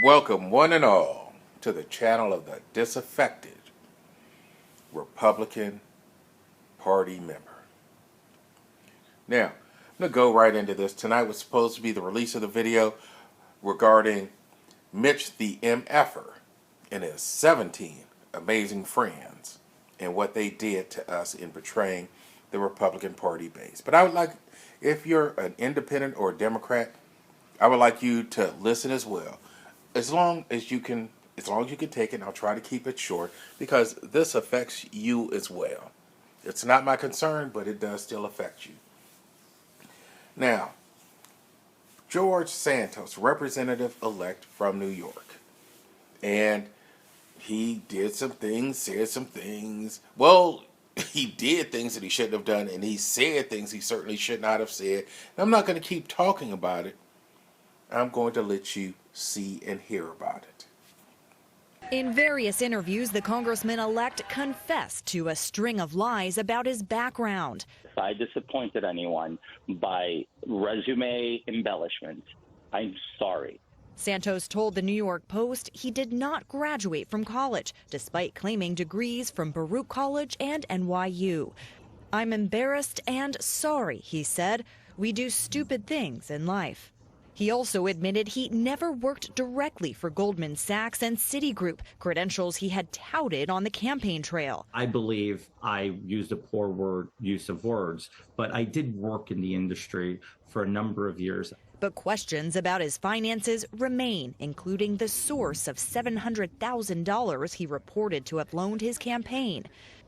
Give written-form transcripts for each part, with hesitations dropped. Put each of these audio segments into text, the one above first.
Welcome one and all to the channel of the disaffected Republican Party member. Now, I'm going to go right into this. Tonight was supposed to be the release of the video regarding Mitch the MFer and his 17 amazing friends and what they did to us in betraying the Republican Party base. But I would like, if you're an independent or a Democrat, I would like you to listen as well. As long as you can take it, and I'll try to keep it short because this affects you as well. It's not my concern, but it does still affect you. Now, George Santos, representative-elect from New York, and he did some things, said some things. Well, he did things that he shouldn't have done, and he said things he certainly should not have said. And I'm not going to keep talking about it. I'm going to let you see and hear about it. In various interviews, the congressman-elect confessed to a string of lies about his background. If I disappointed anyone by resume embellishment, I'm sorry. Santos told the New York Post he did not graduate from college, despite claiming degrees from Baruch College and NYU. "I'm embarrassed and sorry," he said. "We do stupid things in life." He also admitted he never worked directly for Goldman Sachs and Citigroup, credentials he had touted on the campaign trail. I believe I used a poor use of words, but I did work in the industry for a number of years. But questions about his finances remain, including the source of $700,000 he reported to have loaned his campaign.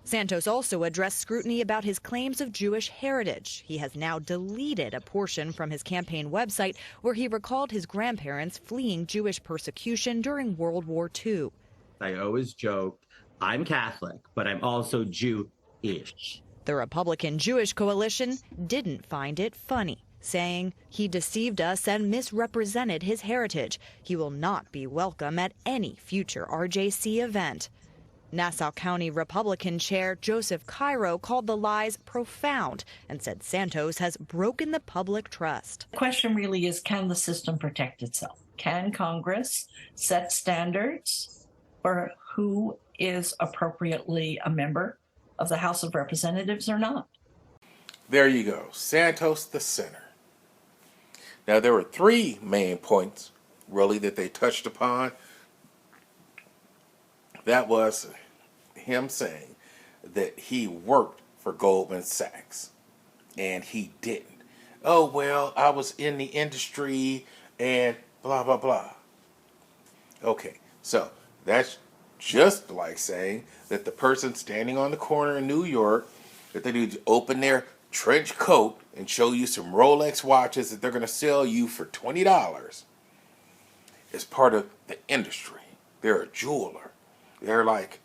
Santos also addressed scrutiny about his claims of Jewish heritage. He has now deleted a portion from his campaign website where he recalled his grandparents fleeing Jewish persecution during World War II. I always joke, I'm Catholic, but I'm also Jewish. The Republican Jewish coalition didn't find it funny, saying he deceived us and misrepresented his heritage. He will not be welcome at any future RJC event. Nassau County Republican Chair Joseph Cairo called the lies profound and said Santos has broken the public trust. The question really is, can the system protect itself? Can Congress set standards for who is appropriately a member of the House of Representatives or not? There you go. Santos the sinner. Now, there were three main points, really, that they touched upon. That was him saying that he worked for Goldman Sachs, and he didn't. Oh, well, I was in the industry and blah, blah, blah. Okay, so that's just like saying that the person standing on the corner in New York, that they need to open their trench coat and show you some Rolex watches that they're going to sell you for $20 is part of the industry. They're a jeweler. They're like,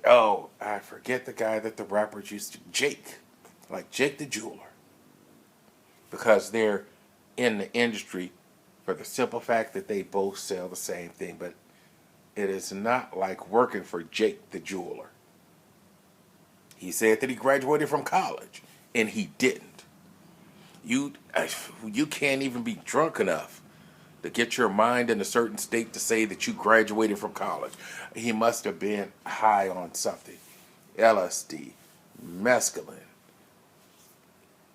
oh, I forget the guy that the rappers used to, Jake. Like Jake the jeweler. Because they're in the industry for the simple fact that they both sell the same thing. But it is not like working for Jake the jeweler. He said that he graduated from college, and he didn't. You can't even be drunk enough to get your mind in a certain state to say that you graduated from college. He must have been high on something. LSD, mescaline,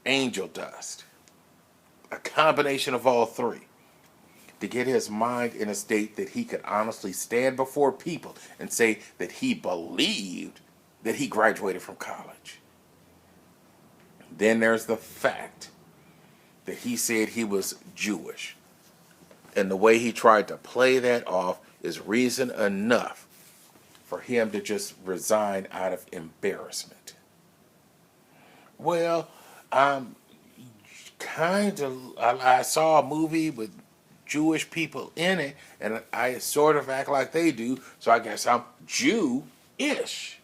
angel dust, a combination of all three to get his mind in a state that he could honestly stand before people and say that he believed that he graduated from college. Then there's the fact that he said he was Jewish. And the way he tried to play that off is reason enough for him to just resign out of embarrassment. Well, I saw a movie with Jewish people in it, and I sort of act like they do, so I guess I'm Jew-ish.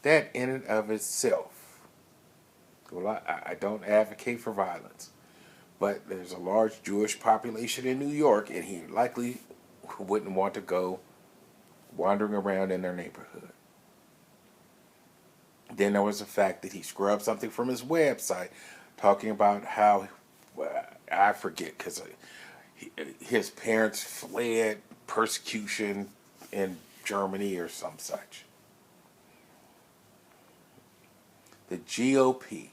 That in and of itself. Well, I don't advocate for violence. But there's a large Jewish population in New York, and he likely wouldn't want to go wandering around in their neighborhood. Then there was the fact that he scrubbed something from his website talking about how, I forget, because his parents fled persecution in Germany or some such. The GOP,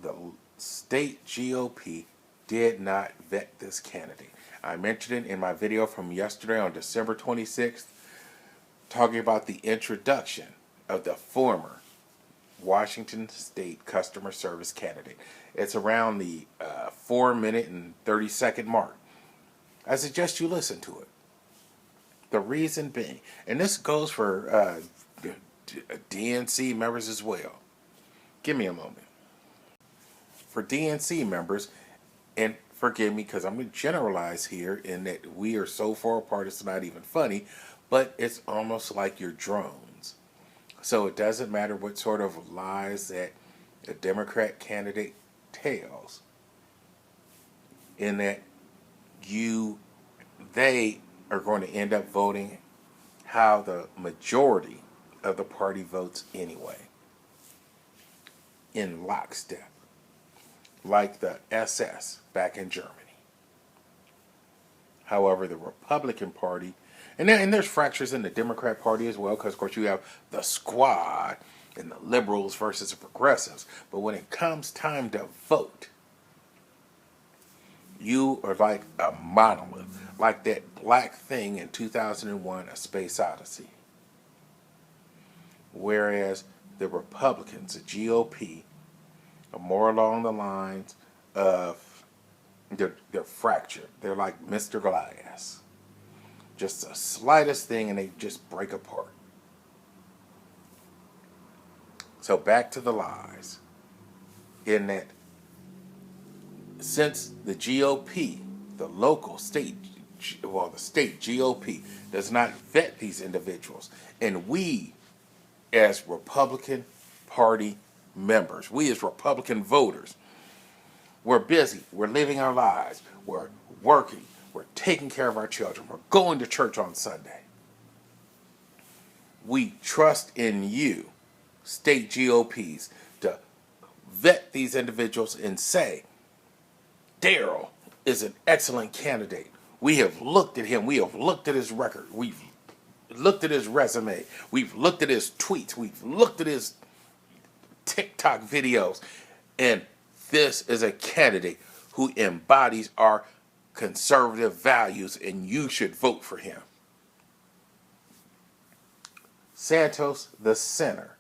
the state GOP, did not vet this candidate. I mentioned it in my video from yesterday on December 26th, talking about the introduction of the former Washington State customer service candidate. It's around the 4 minute and 30-second mark. I suggest you listen to it. The reason being, and this goes for DNC members as well. Give me a moment. For DNC members, and forgive me because I'm going to generalize here in that we are so far apart it's not even funny, but it's almost like you're drones. So it doesn't matter what sort of lies that a Democrat candidate tells, in that they are going to end up voting how the majority of the party votes anyway, in lockstep, like the SS back in Germany. However, the Republican Party, and there's fractures in the Democrat Party as well, because of course you have the squad and the liberals versus the progressives. But when it comes time to vote, you are like a monolith, like that black thing in 2001, A Space Odyssey. Whereas the Republicans, the GOP, are more along the lines of they're fractured. They're like Mr. Glass. Just the slightest thing and they just break apart. So back to the lies. In that, since the GOP, the state GOP does not vet these individuals, and we as Republican Party members, we as Republican voters, we're busy, we're living our lives, we're working, we're taking care of our children, we're going to church on Sunday. We trust in you, state GOPs, to vet these individuals and say, Daryl is an excellent candidate. We have looked at him, we have looked at his record, we've looked at his resume, we've looked at his tweets, we've looked at his TikTok videos, and this is a candidate who embodies our conservative values, and you should vote for him. Santos, the sinner,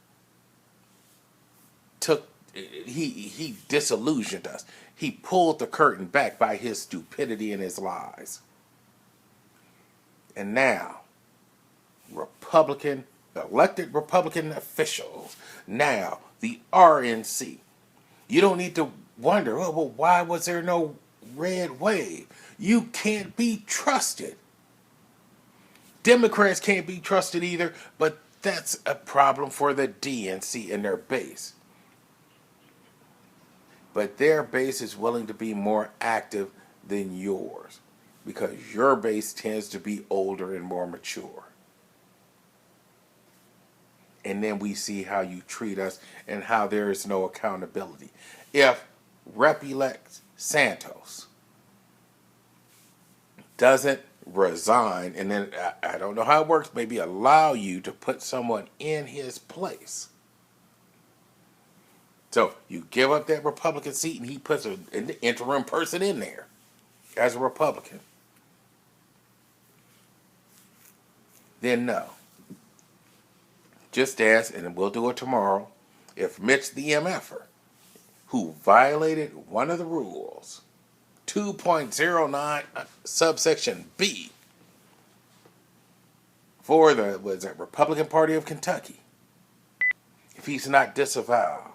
he disillusioned us. He pulled the curtain back by his stupidity and his lies. And now, elected Republican officials, now the RNC, you don't need to wonder, oh, well, why was there no red wave? You can't be trusted. Democrats can't be trusted either, but that's a problem for the DNC and their base. But their base is willing to be more active than yours, because your base tends to be older and more mature. And then we see how you treat us and how there is no accountability. If Rep-elect Santos doesn't resign, and then I don't know how it works, maybe allow you to put someone in his place. So you give up that Republican seat and he puts an interim person in there as a Republican. Then no. Just ask, and we'll do it tomorrow, if Mitch the MFer, who violated one of the rules, 2.09 subsection B, for the Republican Party of Kentucky, if he's not disavowed,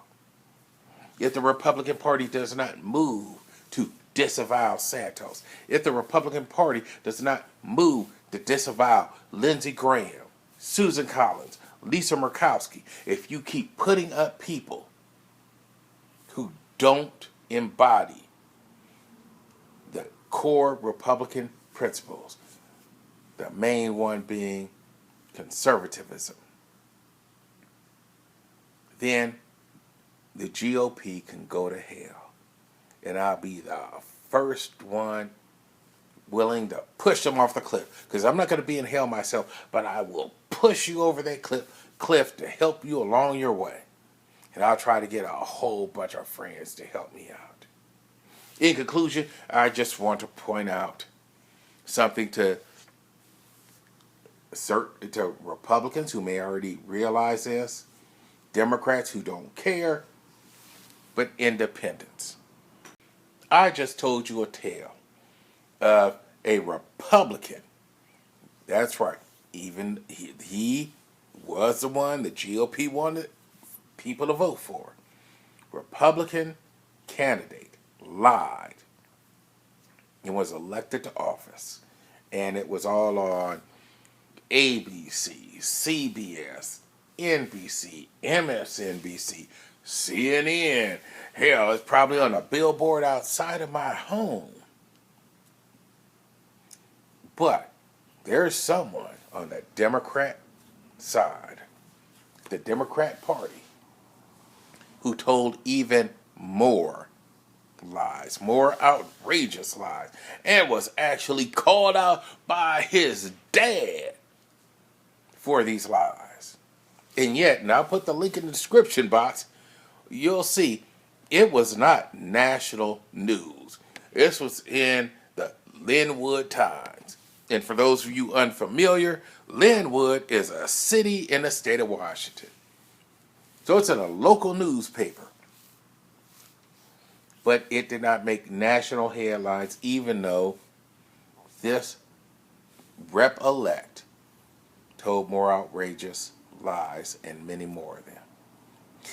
if the Republican Party does not move to disavow Santos, if the Republican Party does not move to disavow Lindsey Graham, Susan Collins, Lisa Murkowski, if you keep putting up people who don't embody the core Republican principles, the main one being conservatism, then the GOP can go to hell. And I'll be the first one willing to push them off the cliff, because I'm not going to be in hell myself, but I will push you over that cliff to help you along your way. And I'll try to get a whole bunch of friends to help me out. In conclusion, I just want to point out something to Republicans who may already realize this, Democrats who don't care, but independents. I just told you a tale of a Republican. That's right. Even he was the one the GOP wanted people to vote for. Republican candidate lied and was elected to office. And it was all on ABC, CBS, NBC, MSNBC, CNN. Hell, it's probably on a billboard outside of my home. But there's someone on the Democrat side, the Democrat Party, who told even more lies, more outrageous lies, and was actually called out by his dad for these lies. And yet, and I'll put the link in the description box, you'll see it was not national news. This was in the Linwood Times. And for those of you unfamiliar, Linwood is a city in the state of Washington. So it's in a local newspaper. But it did not make national headlines, even though this rep-elect told more outrageous lies and many more of them.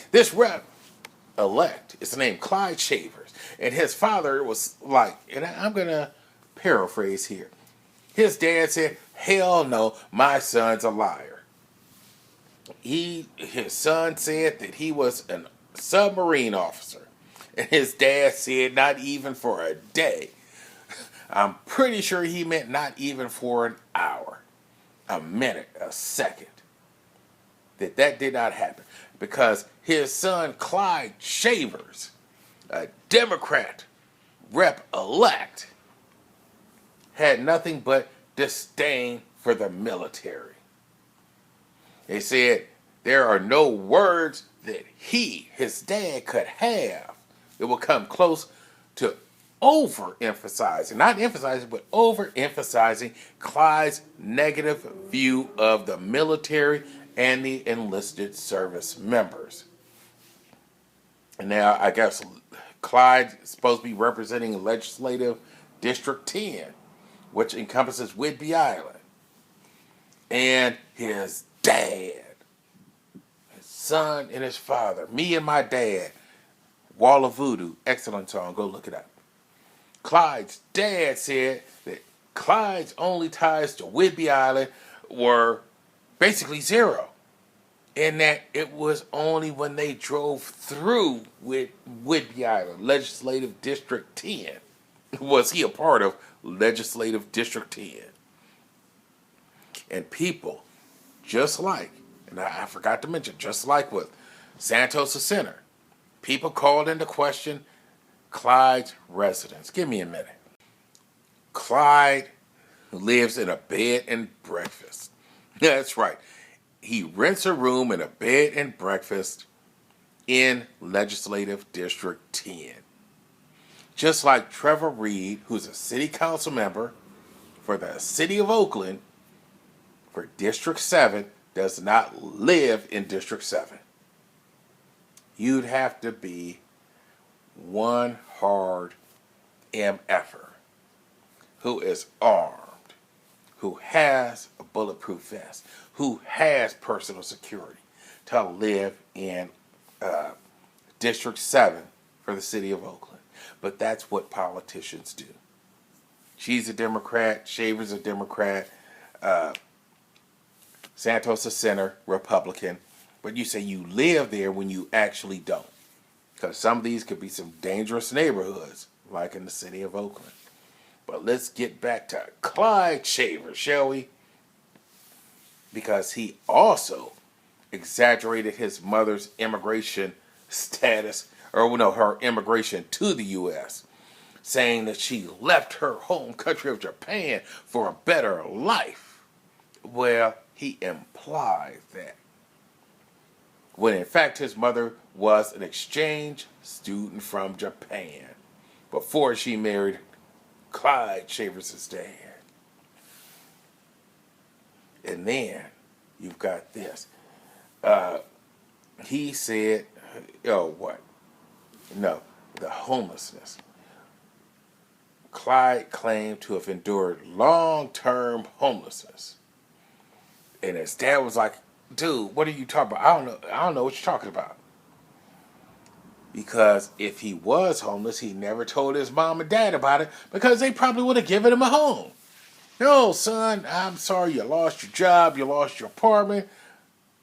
This rep-elect is named Clyde Shavers, and his father was like, and I'm going to paraphrase here, his dad said, hell no, my son's a liar. His son said that he was a submarine officer, and his dad said not even for a day. I'm pretty sure he meant not even for an hour, a minute, a second. That did not happen, because his son Clyde Shavers, a Democrat rep-elect, had nothing but disdain for the military. They said there are no words that his dad, could have that will come close to overemphasizing, not emphasizing, but overemphasizing Clyde's negative view of the military and the enlisted service members. And now I guess Clyde is supposed to be representing Legislative District 10, which encompasses Whidbey Island. And his dad, his son and his father, me and my dad, Wall of Voodoo, excellent song, go look it up. Clyde's dad said that Clyde's only ties to Whidbey Island were basically zero. And that it was only when they drove through with Whidbey Island, Legislative District 10, was he a part of Legislative District 10. And people, just like, and I forgot to mention, just like with Santos the Center, people called into question Clyde's residence. Give me a minute. Clyde lives in a bed and breakfast. That's right. He rents a room in a bed and breakfast in Legislative District 10. Just like Trevor Reed, who's a city council member for the city of Oakland, for District 7, does not live in District 7. You'd have to be one hard MFer who is armed, who has a bulletproof vest, who has personal security to live in District 7 for the city of Oakland. But that's what politicians do. She's a Democrat, Shaver's a Democrat, Santos a Center, Republican. But you say you live there when you actually don't. Because some of these could be some dangerous neighborhoods, like in the city of Oakland. But let's get back to Clyde Shaver, shall we? Because he also exaggerated his mother's immigration status, or no, her immigration to the U.S. saying that she left her home country of Japan for a better life. Well, he implied that, when in fact his mother was an exchange student from Japan before she married Clyde Shavers' dad. And then you've got this. He said, oh, what? No, the homelessness. Clyde claimed to have endured long-term homelessness. And his dad was like, dude, what are you talking about? I don't know what you're talking about. Because if he was homeless, he never told his mom and dad about it, because they probably would have given him a home. No, son, I'm sorry you lost your job, you lost your apartment.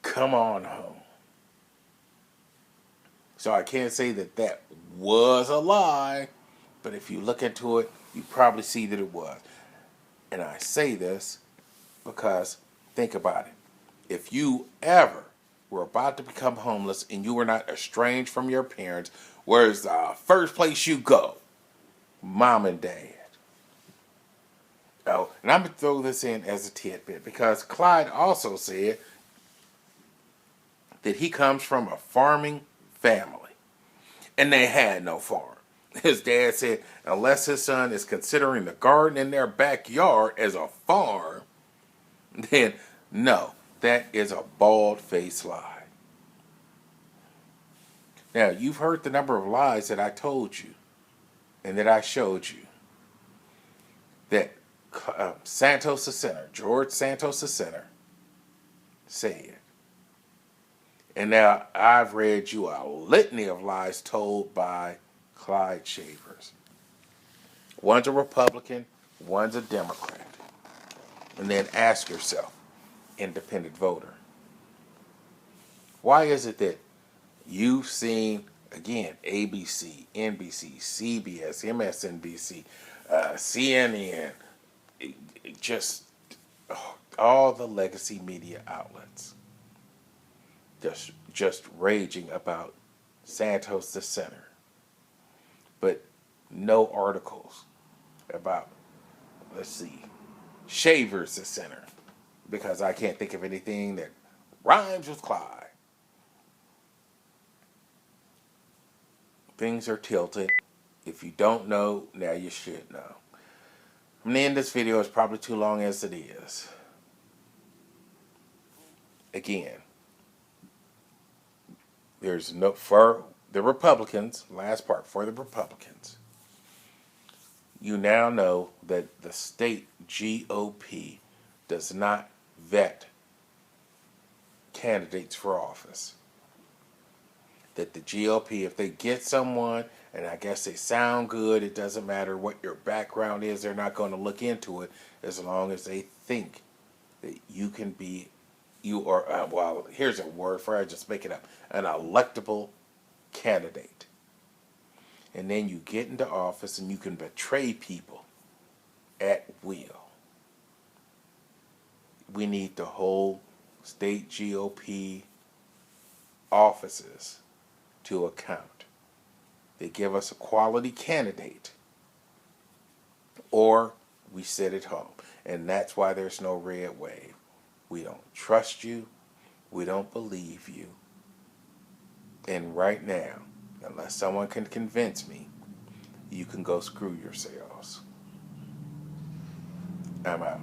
Come on home. So I can't say that that was a lie, but if you look into it, you probably see that it was. And I say this because, think about it. If you ever were about to become homeless and you were not estranged from your parents, where's the first place you go? Mom and dad. Oh, and I'm going to throw this in as a tidbit, because Clyde also said that he comes from a farming family, and they had no farm. His dad said unless his son is considering the garden in their backyard as a farm, then no, that is a bald-faced lie. Now, you've heard the number of lies that I told you and that I showed you. That Santos the Center, George Santos the Center, said. And now I've read you a litany of lies told by Clyde Shavers. One's a Republican, one's a Democrat. And then ask yourself, independent voter, why is it that you've seen, again, ABC, NBC, CBS, MSNBC, CNN, just all the legacy media outlets just raging about Santos the Center, but no articles about, let's see, Shavers the Center, because I can't think of anything that rhymes with Clyde. Things are tilted. If you don't know, now you should know. I'm going to end this video. It's probably too long as it is. Again, there's no, for the Republicans, last part, for the Republicans, you now know that the state GOP does not vet candidates for office. That the GOP, if they get someone, and I guess they sound good, it doesn't matter what your background is, they're not going to look into it as long as they think that you can be, you are, well, here's a word for it, just make it up, an electable candidate. And then you get into office and you can betray people at will. We need the whole state GOP offices to account. They give us a quality candidate, or we sit at home. And that's why there's no red wave. We don't trust you. We don't believe you. And right now, unless someone can convince me, you can go screw yourselves. I'm out.